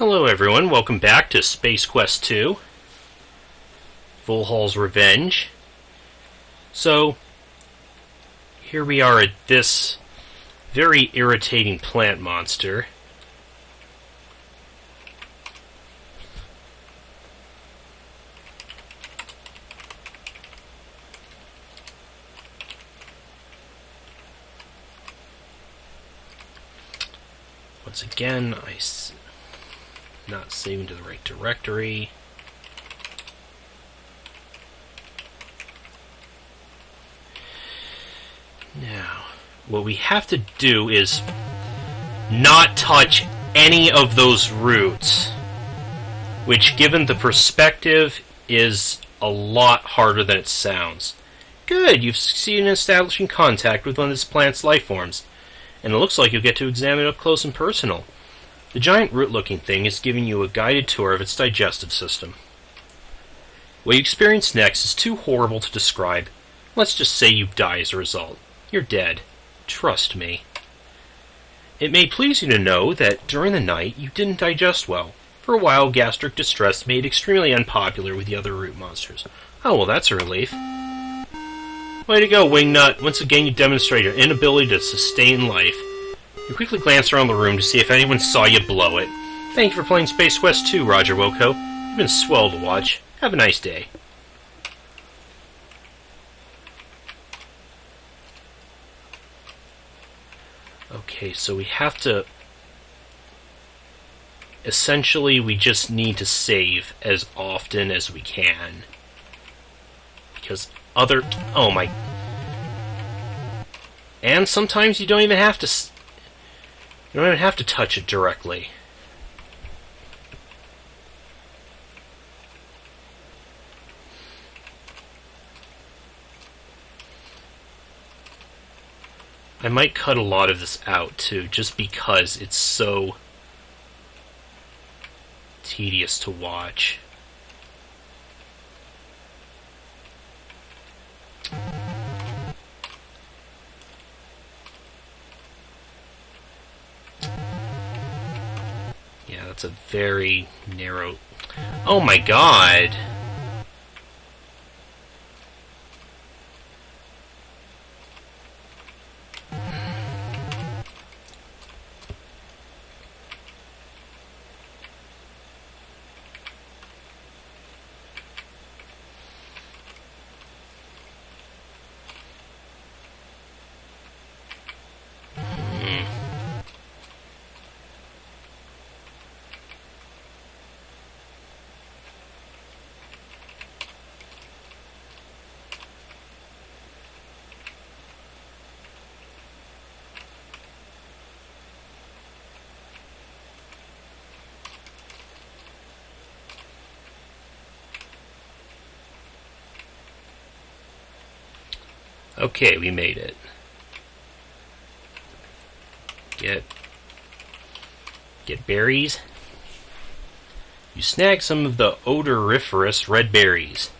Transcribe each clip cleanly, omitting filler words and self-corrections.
Hello everyone, welcome back to Space Quest 2, Vohaul's Revenge. So, here we are at this very irritating plant monster. Once again, not saving to the right directory. Now, what we have to do is not touch any of those roots, which, given the perspective, is a lot harder than it sounds. Good, you've succeeded in establishing contact with one of this plant's life forms, and it looks like you'll get to examine it up close and personal. The giant root-looking thing is giving you a guided tour of its digestive system. What you experience next is too horrible to describe. Let's just say you die as a result. You're dead. Trust me. It may please you to know that during the night you didn't digest well. For a while, gastric distress made extremely unpopular with the other root monsters. Oh, well, that's a relief. Way to go, Wingnut. Once again, you demonstrate your inability to sustain life. You quickly glance around the room to see if anyone saw you blow it. Thank you for playing Space Quest 2, Roger Wilco. You've been swell to watch. Have a nice day. Okay, so we have to... Essentially, we just need to save as often as we can. Because other... Oh my... And sometimes you don't even have to... You don't even have to touch it directly. I might cut a lot of this out, too, just because it's so tedious to watch. Yeah, that's a very narrow... Oh my god! Okay, we made it. Get berries. You snag some of the odoriferous red berries.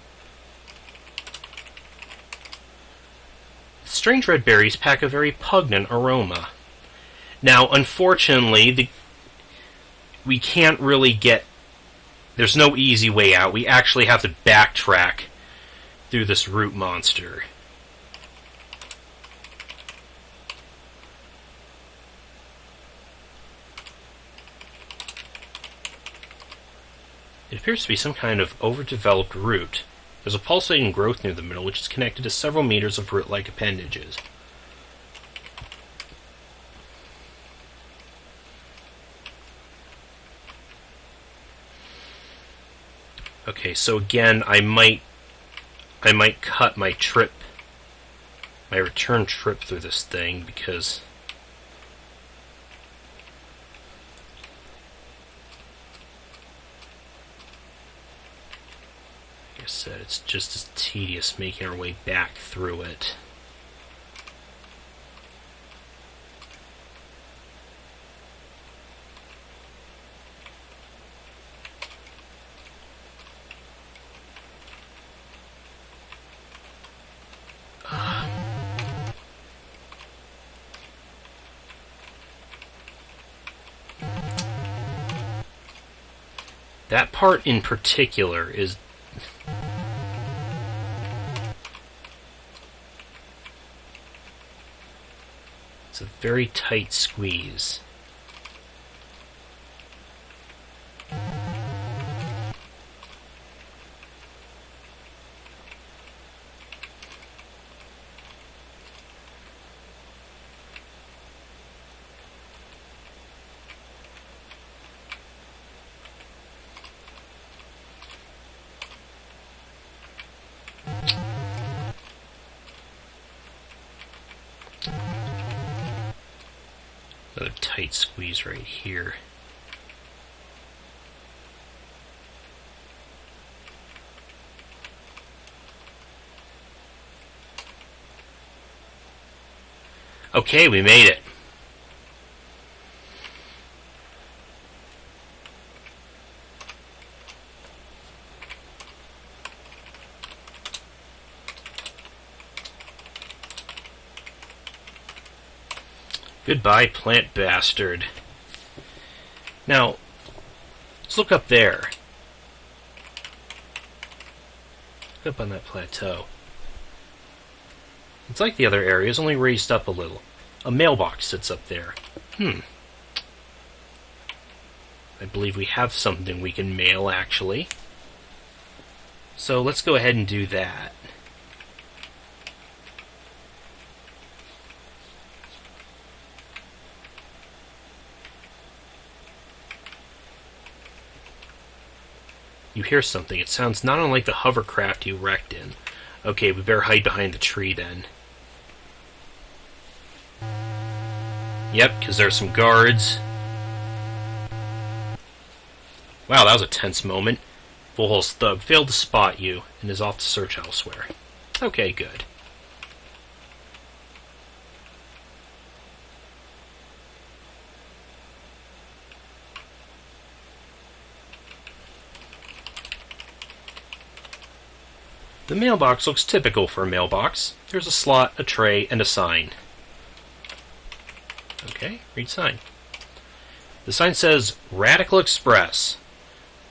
The strange red berries pack a very pungent aroma. Now, unfortunately, we can't really get... There's no easy way out. We actually have to backtrack through this root monster. It appears to be some kind of overdeveloped root. There's a pulsating growth near the middle, which is connected to several meters of root-like appendages. Okay, so again, I might cut my return trip through this thing, because... Like I said, it's just as tedious making our way back through it. That part in particular is... It's a very tight squeeze. Another tight squeeze right here. Okay, we made it. Goodbye, plant bastard. Now, let's look up there. Look up on that plateau. It's like the other areas, only raised up a little. A mailbox sits up there. I believe we have something we can mail, actually. So let's go ahead and do that. You hear something. It sounds not unlike the hovercraft you wrecked in. Okay, we better hide behind the tree then. Yep, because there's some guards. Wow, that was a tense moment. Vohaul's thug failed to spot you and is off to search elsewhere. Okay, good. The mailbox looks typical for a mailbox. There's a slot, a tray, and a sign. Okay, read sign. The sign says, Radical Express,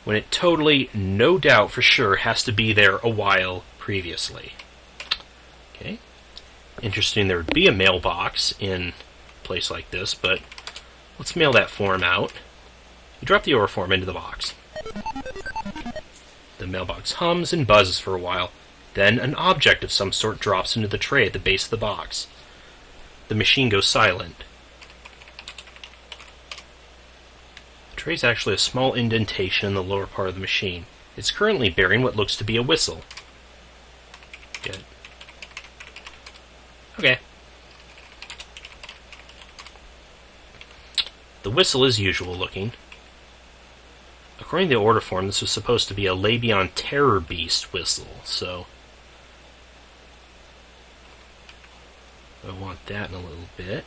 when it totally, no doubt for sure, has to be there a while previously. Okay. Interesting there would be a mailbox in a place like this, but let's mail that form out. You drop the order form into the box. The mailbox hums and buzzes for a while. Then an object of some sort drops into the tray at the base of the box. The machine goes silent. The tray is actually a small indentation in the lower part of the machine. It's currently bearing what looks to be a whistle. Good. Okay. The whistle is usual looking. According to the order form, this was supposed to be a Labion Terror Beast whistle, so I want that in a little bit.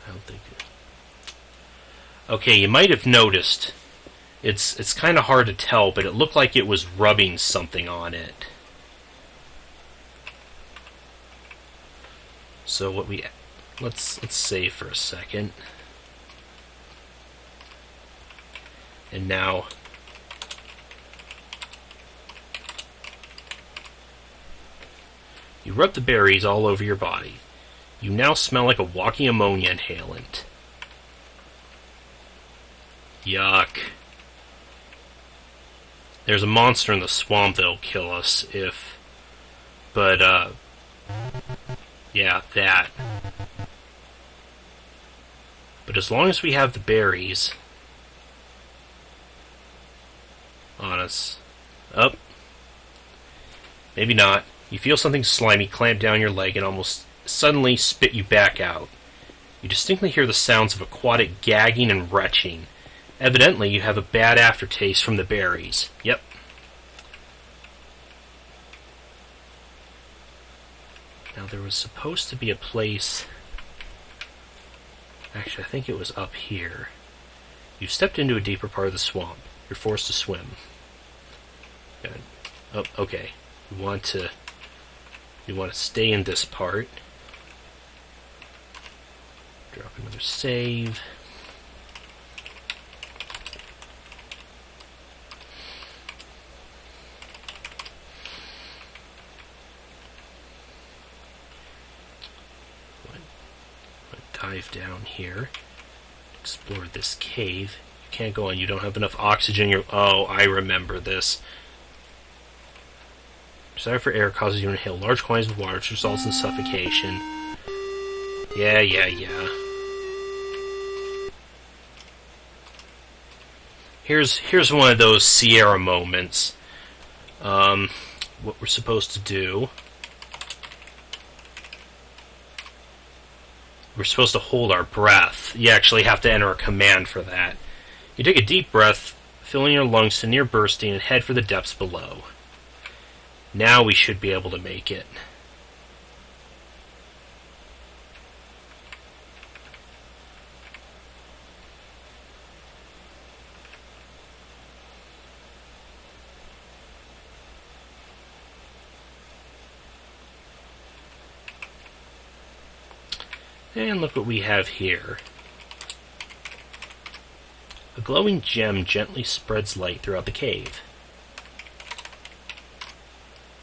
I don't think it... Okay, you might have noticed it's kind of hard to tell, but it looked like it was rubbing something on it. So what we... Let's save for a second. And now you rub the berries all over your body. You now smell like a walking ammonia inhalant. Yuck. There's a monster in the swamp that'll kill us if... But, yeah, that. But as long as we have the berries on us... Oh. Maybe not. You feel something slimy clamp down your leg and almost suddenly spit you back out. You distinctly hear the sounds of aquatic gagging and retching. Evidently, you have a bad aftertaste from the berries. Yep. Now, there was supposed to be a place... Actually, I think it was up here. You've stepped into a deeper part of the swamp. You're forced to swim. Good. Oh, okay. We want to stay in this part. Drop another save. Dive down here. Explore this cave. You can't go on. You don't have enough oxygen. Oh, I remember this. Desire for air causes you to inhale large quantities of water, which results in suffocation. Yeah. Here's one of those Sierra moments. What we're supposed to do. We're supposed to hold our breath. You actually have to enter a command for that. You take a deep breath, filling your lungs to near bursting, and head for the depths below. Now we should be able to make it. And look what we have here. A glowing gem gently spreads light throughout the cave.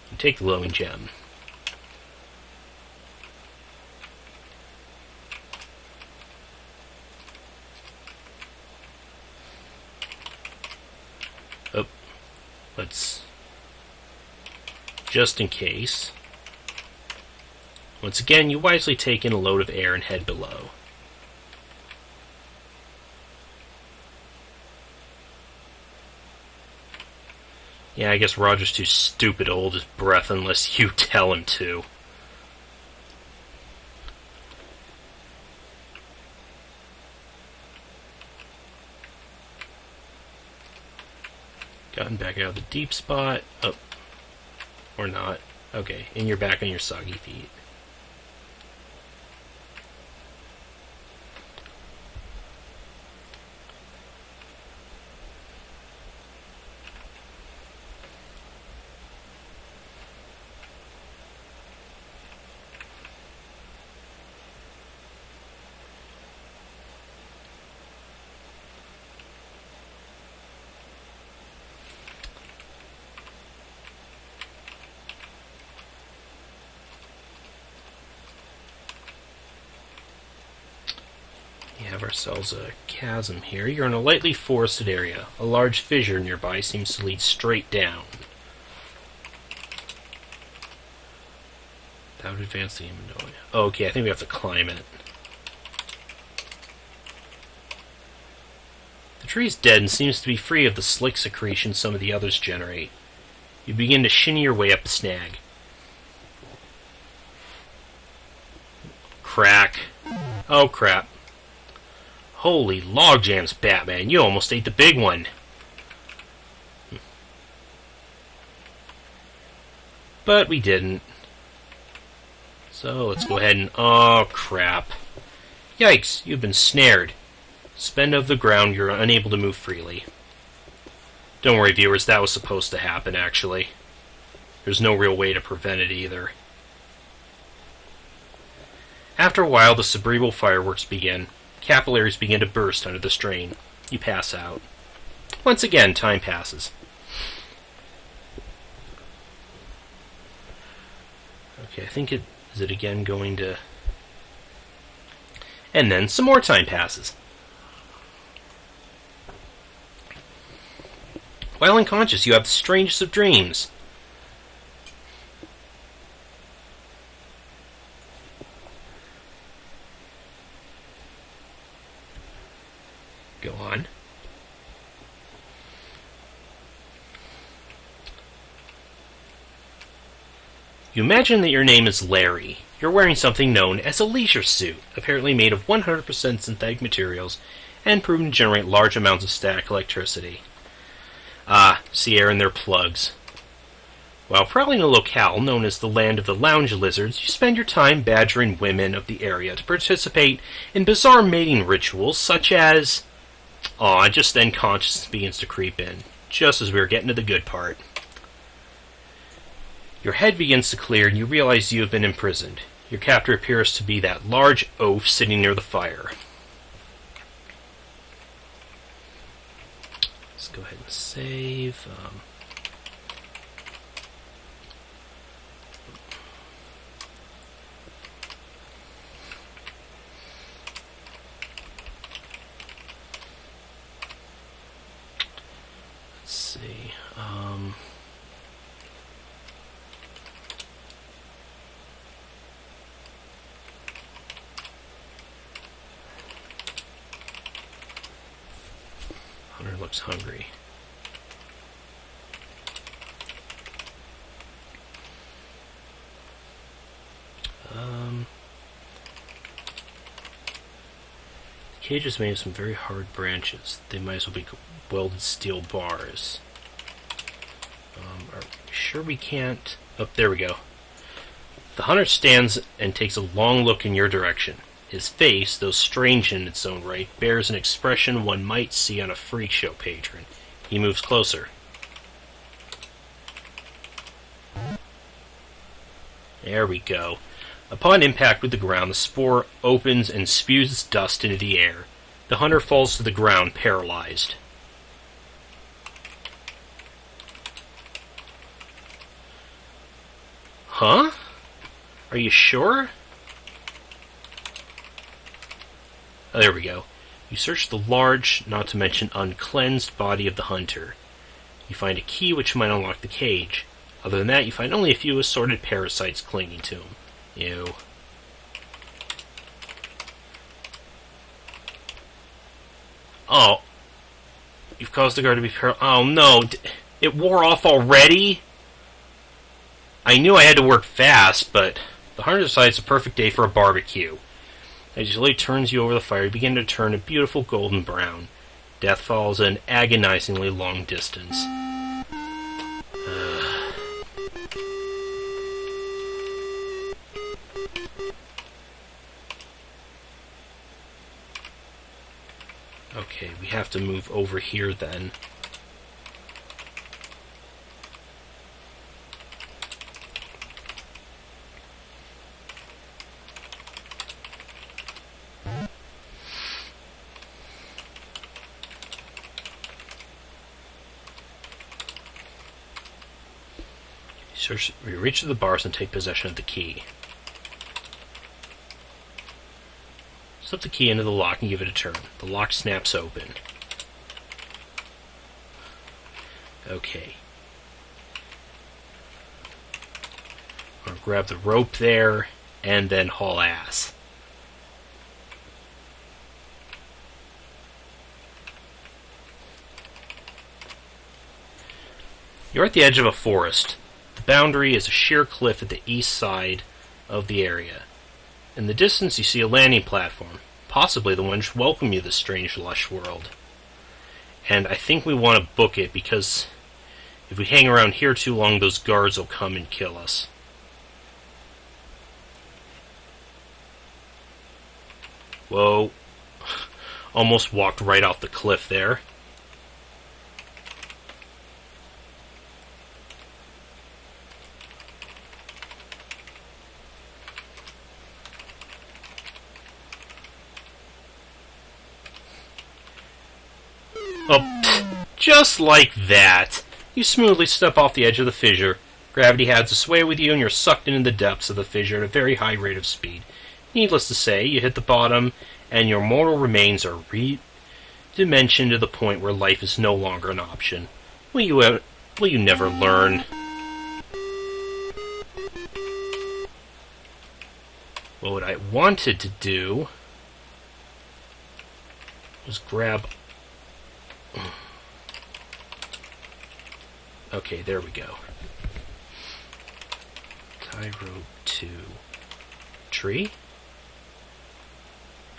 You take the glowing gem. Oh, let's... just in case... Once again, you wisely take in a load of air and head below. Yeah, I guess Roger's too stupid to hold his breath unless you tell him to. Gotten back out of the deep spot. Oh. Or not. Okay, and you're back on your soggy feet. We have ourselves a chasm here. You're in a lightly forested area. A large fissure nearby seems to lead straight down. That would advance the inventory. Okay, I think we have to climb it. The tree is dead and seems to be free of the slick secretion some of the others generate. You begin to shinny your way up the snag. Crack. Oh, crap. Holy logjams, Batman. You almost ate the big one. But we didn't. So let's go ahead and... Oh, crap. Yikes, you've been snared. Spend of the ground, you're unable to move freely. Don't worry, viewers, that was supposed to happen, actually. There's no real way to prevent it either. After a while, the cerebral fireworks begin. Capillaries begin to burst under the strain. You pass out. Once again, time passes. Okay, I think is it again going to... And then some more time passes. While unconscious, you have the strangest of dreams. Go on. You imagine that your name is Larry. You're wearing something known as a leisure suit, apparently made of 100% synthetic materials and proven to generate large amounts of static electricity. Ah, Sierra and their plugs. While prowling a locale known as the Land of the Lounge Lizards, you spend your time badgering women of the area to participate in bizarre mating rituals such as... Aw, just then consciousness begins to creep in, just as we were getting to the good part. Your head begins to clear and you realize you have been imprisoned. Your captor appears to be that large oaf sitting near the fire. Let's go ahead and save. Let's see. Hunter looks hungry. The cage is made of some very hard branches. They might as well be welded steel bars. Are we sure we can't? Oh, there we go. The hunter stands and takes a long look in your direction. His face, though strange in its own right, bears an expression one might see on a freak show patron. He moves closer. There we go. Upon impact with the ground, the spore opens and spews its dust into the air. The hunter falls to the ground, paralyzed. Huh? Are you sure? Oh, there we go. You search the large, not to mention uncleansed body of the hunter. You find a key which might unlock the cage. Other than that, you find only a few assorted parasites clinging to him. Ew. Oh. You've caused the guard to be paralyzed. Oh no. It wore off already? I knew I had to work fast, but the hunter decides it's a perfect day for a barbecue. As your light turns you over the fire, you begin to turn a beautiful golden brown. Death follows an agonizingly long distance. Okay, we have to move over here then. We reach to the bars and take possession of the key. Slip the key into the lock and give it a turn. The lock snaps open. Okay. I'm going to grab the rope there and then haul ass. You're at the edge of a forest. The boundary is a sheer cliff at the east side of the area. In the distance, you see a landing platform, possibly the one to welcome you to this strange, lush world. And I think we want to book it, because if we hang around here too long, those guards will come and kill us. Whoa. Almost walked right off the cliff there. Oh, just like that. You smoothly step off the edge of the fissure. Gravity has a sway with you, and you're sucked into the depths of the fissure at a very high rate of speed. Needless to say, you hit the bottom, and your mortal remains are redimensioned to the point where life is no longer an option. Will you never learn? Well, what I wanted to do was grab... Okay, there we go. Tie rope to tree?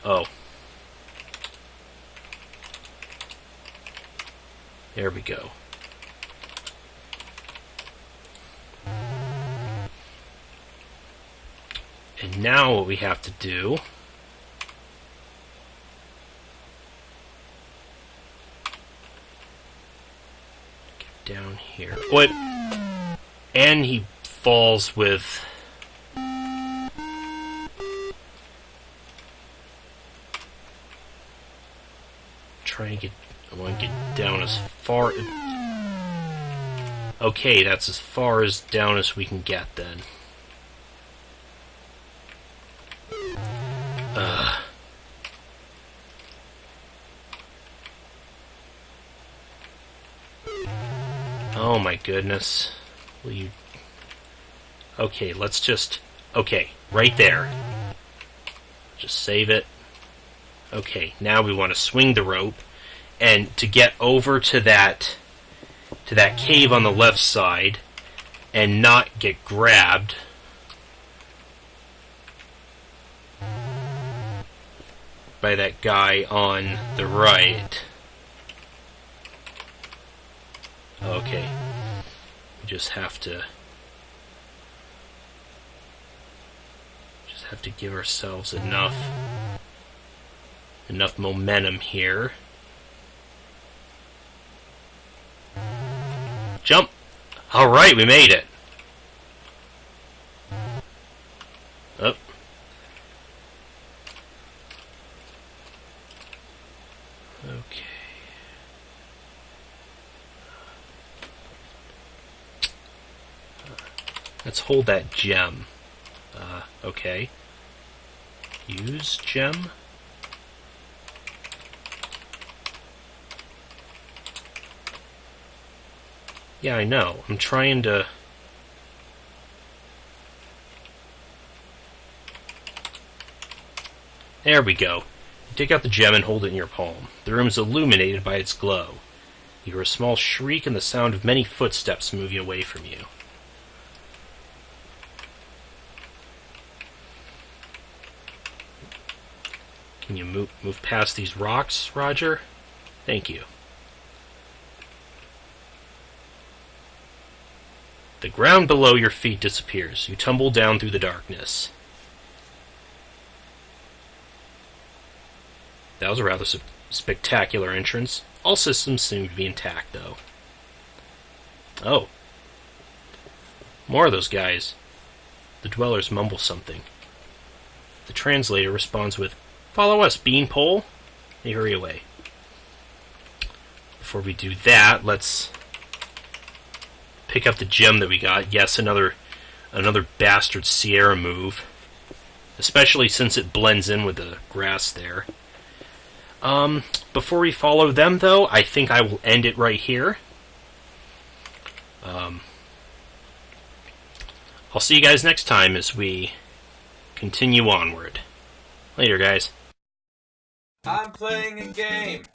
Oh. There we go. And now what we have to do down here. What? And he falls with... I want to get down as far... Okay, that's as far as down as we can get, then. Oh my goodness. Will you... Okay, let's just... Okay, right there. Just save it. Okay, now we want to swing the rope, and to get over to that cave on the left side and not get grabbed. By that guy on the right. Okay. We just have to give ourselves enough momentum here. Jump! Alright, we made it! Up. Okay. Let's hold that gem. Okay. Use gem. Yeah, I know. I'm trying to... There we go. Take out the gem and hold it in your palm. The room is illuminated by its glow. You hear a small shriek and the sound of many footsteps moving away from you. Can you move past these rocks, Roger? Thank you. The ground below your feet disappears. You tumble down through the darkness. That was a rather spectacular entrance. All systems seem to be intact, though. Oh. More of those guys. The dwellers mumble something. The translator responds with, "Follow us, beanpole." They hurry away. Before we do that, let's pick up the gem that we got. Yes, another bastard Sierra move. Especially since it blends in with the grass there. Before we follow them, though, I think I will end it right here. I'll see you guys next time as we continue onward. Later, guys. I'm playing a game.